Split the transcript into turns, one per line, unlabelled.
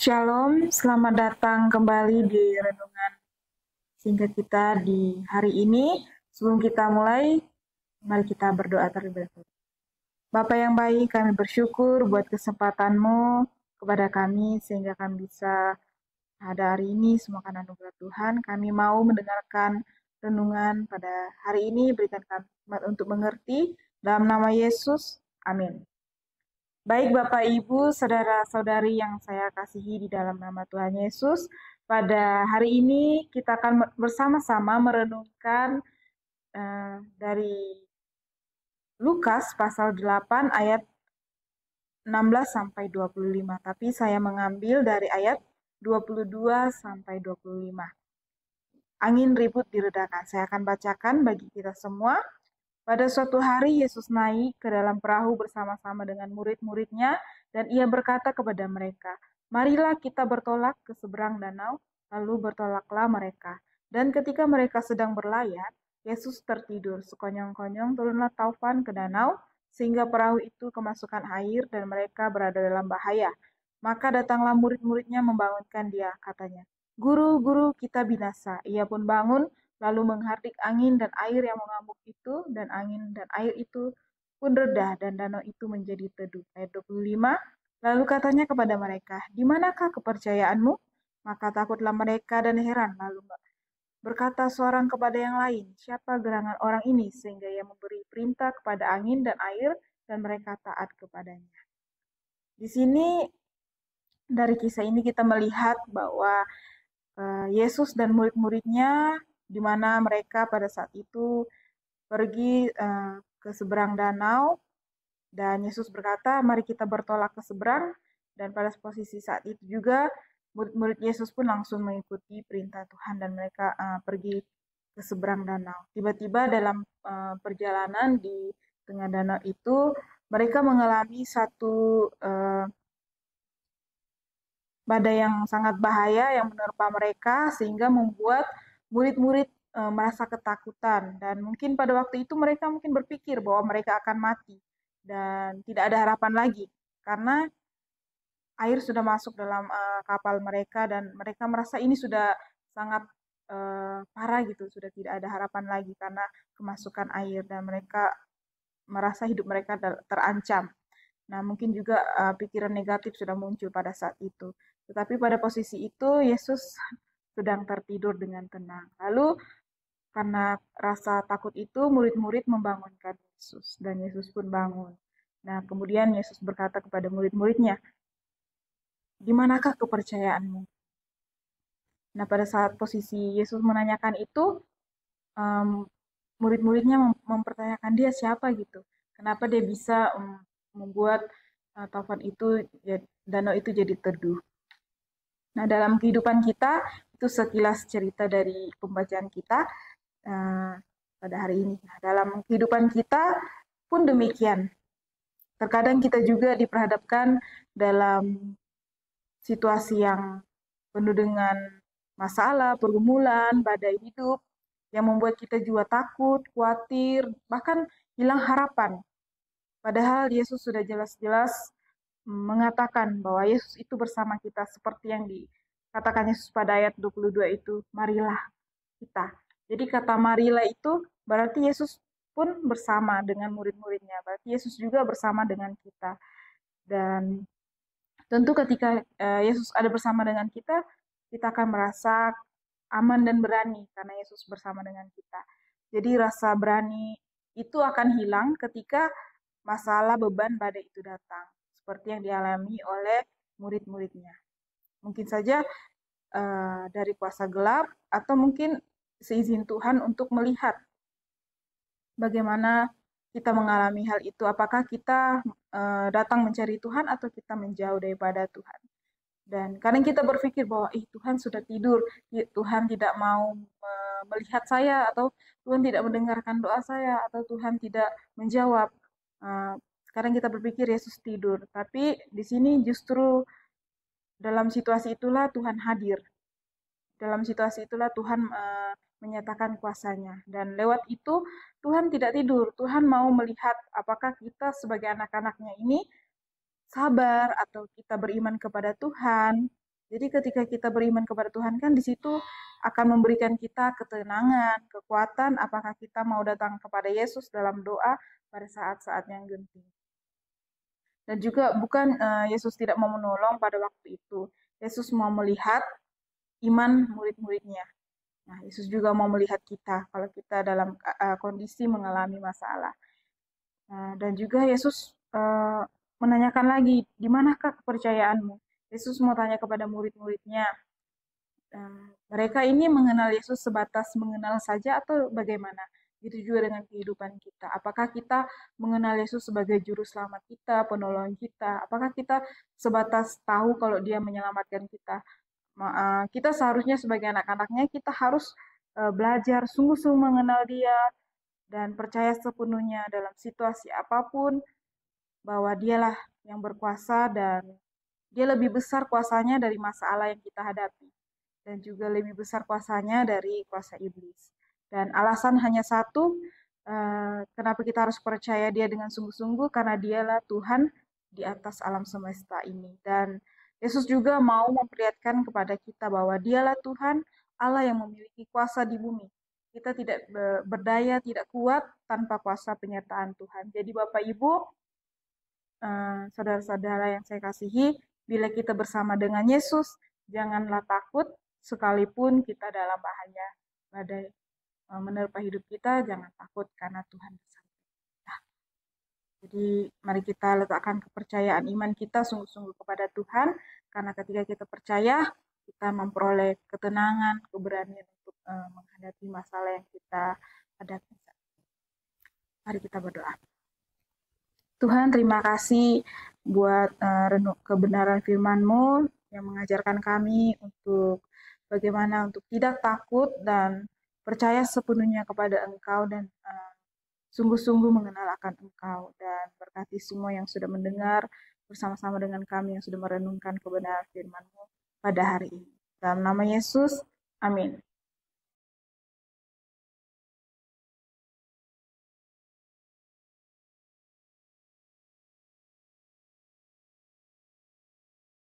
Shalom, selamat datang kembali di renungan singkat kita di hari ini. Sebelum kita mulai, mari kita berdoa terlebih dahulu. Bapa yang baik, kami bersyukur buat kesempatan-Mu kepada kami sehingga kami bisa pada hari ini semua karena anugerah Tuhan. Kami mau mendengarkan renungan pada hari ini, berikan kami hikmat untuk mengerti. Dalam nama Yesus, amin. Baik Bapak Ibu, saudara-saudari yang saya kasihi di dalam nama Tuhan Yesus, pada hari ini kita akan bersama-sama merenungkan dari Lukas pasal 8 ayat 16 sampai 25, tapi saya mengambil dari ayat 22 sampai 25. Angin ribut diredakan. Saya akan bacakan bagi kita semua. Pada suatu hari Yesus naik ke dalam perahu bersama-sama dengan murid-muridnya dan ia berkata kepada mereka, "Marilah kita bertolak ke seberang danau." Lalu bertolaklah mereka. Dan ketika mereka sedang berlayar, Yesus tertidur. Sekonyong-konyong turunlah taufan ke danau, sehingga perahu itu kemasukan air dan mereka berada dalam bahaya. Maka datanglah murid-muridnya membangunkan dia, katanya, "Guru, guru, kita binasa." Ia pun bangun, lalu menghardik angin dan air yang mengamuk itu, dan angin dan air itu pun reda, dan danau itu menjadi teduh. Ayat 25, lalu katanya kepada mereka, "Di manakah kepercayaanmu?" Maka takutlah mereka dan heran, lalu berkata seorang kepada yang lain, "Siapa gerangan orang ini sehingga ia memberi perintah kepada angin dan air dan mereka taat kepadanya?" Di sini dari kisah ini kita melihat bahwa Yesus dan murid-muridnya, di mana mereka pada saat itu pergi ke seberang danau, dan Yesus berkata, "Mari kita bertolak ke seberang." Dan pada posisi saat itu juga murid-murid Yesus pun langsung mengikuti perintah Tuhan dan mereka pergi ke seberang danau. Tiba-tiba dalam perjalanan di tengah danau itu mereka mengalami satu badai yang sangat bahaya yang menerpa mereka sehingga membuat murid-murid merasa ketakutan, dan mungkin pada waktu itu mereka mungkin berpikir bahwa mereka akan mati dan tidak ada harapan lagi karena air sudah masuk dalam kapal mereka dan mereka merasa ini sudah sangat parah gitu, sudah tidak ada harapan lagi karena kemasukan air dan mereka merasa hidup mereka terancam. Nah, mungkin juga pikiran negatif sudah muncul pada saat itu. Tetapi pada posisi itu Yesus sedang tertidur dengan tenang. Lalu karena rasa takut itu murid-murid membangunkan Yesus dan Yesus pun bangun. Nah, kemudian Yesus berkata kepada murid-muridnya, "Di manakah kepercayaanmu?" Nah, pada saat posisi Yesus menanyakan itu, murid-muridnya mempertanyakan dia siapa gitu. Kenapa dia bisa membuat taufan itu, danau itu jadi teduh. Nah, dalam kehidupan kita, itu sekilas cerita dari pembacaan kita pada hari ini. Nah, dalam kehidupan kita pun demikian. Terkadang kita juga diperhadapkan dalam situasi yang penuh dengan masalah, pergumulan, badai hidup, yang membuat kita juga takut, khawatir, bahkan hilang harapan. Padahal Yesus sudah jelas-jelas mengatakan bahwa Yesus itu bersama kita seperti yang dikatakan Yesus pada ayat 22 itu, "Marilah kita." Jadi kata marilah itu berarti Yesus pun bersama dengan murid-muridnya. Berarti Yesus juga bersama dengan kita. Dan tentu ketika Yesus ada bersama dengan kita, kita akan merasa aman dan berani karena Yesus bersama dengan kita. Jadi rasa berani itu akan hilang ketika masalah beban badai itu datang, seperti yang dialami oleh murid-muridnya. Mungkin saja dari kuasa gelap, atau mungkin seizin Tuhan untuk melihat bagaimana kita mengalami hal itu. Apakah kita datang mencari Tuhan atau kita menjauh daripada Tuhan. Dan kadang kita berpikir bahwa Tuhan sudah tidur, Tuhan tidak mau melihat saya, atau Tuhan tidak mendengarkan doa saya, atau Tuhan tidak menjawab. Sekarang kita berpikir Yesus tidur, tapi di sini justru dalam situasi itulah Tuhan hadir. Dalam situasi itulah Tuhan menyatakan kuasanya. Dan lewat itu Tuhan tidak tidur. Tuhan mau melihat apakah kita sebagai anak-anaknya ini sabar atau kita beriman kepada Tuhan. Jadi ketika kita beriman kepada Tuhan kan di situ akan memberikan kita ketenangan, kekuatan apakah kita mau datang kepada Yesus dalam doa pada saat-saat yang genting. Dan juga bukan Yesus tidak mau menolong pada waktu itu. Yesus mau melihat iman murid-muridnya. Nah, Yesus juga mau melihat kita kalau kita dalam kondisi mengalami masalah. Dan juga Yesus menanyakan lagi, di manakah kepercayaanmu? Yesus mau tanya kepada murid-muridnya, mereka ini mengenal Yesus sebatas mengenal saja atau bagaimana? Itu juga dengan kehidupan kita. Apakah kita mengenal Yesus sebagai juru selamat kita, penolong kita? Apakah kita sebatas tahu kalau dia menyelamatkan kita? Kita seharusnya sebagai anak-anaknya kita harus belajar sungguh-sungguh mengenal dia dan percaya sepenuhnya dalam situasi apapun bahwa dialah yang berkuasa dan dia lebih besar kuasanya dari masalah yang kita hadapi dan juga lebih besar kuasanya dari kuasa iblis. Dan alasan hanya satu, kenapa kita harus percaya dia dengan sungguh-sungguh, karena dialah Tuhan di atas alam semesta ini. Dan Yesus juga mau memperlihatkan kepada kita bahwa dialah Tuhan Allah yang memiliki kuasa di bumi. Kita tidak berdaya, tidak kuat tanpa kuasa penyertaan Tuhan. Jadi Bapak Ibu, saudara-saudara yang saya kasihi, bila kita bersama dengan Yesus, janganlah takut, sekalipun kita dalam bahaya badai menerpa hidup kita, jangan takut karena Tuhan bersama kita. Jadi mari kita letakkan kepercayaan iman kita sungguh-sungguh kepada Tuhan, karena ketika kita percaya, kita memperoleh ketenangan, keberanian untuk menghadapi masalah yang kita hadapi. Mari kita berdoa. Tuhan, terima kasih buat kebenaran firman-Mu yang mengajarkan kami untuk bagaimana untuk tidak takut dan percaya sepenuhnya kepada Engkau dan sungguh-sungguh mengenal akan Engkau. Dan berkati semua yang sudah mendengar bersama-sama dengan kami yang sudah merenungkan kebenaran firman-Mu pada hari ini. Dalam nama Yesus, amin.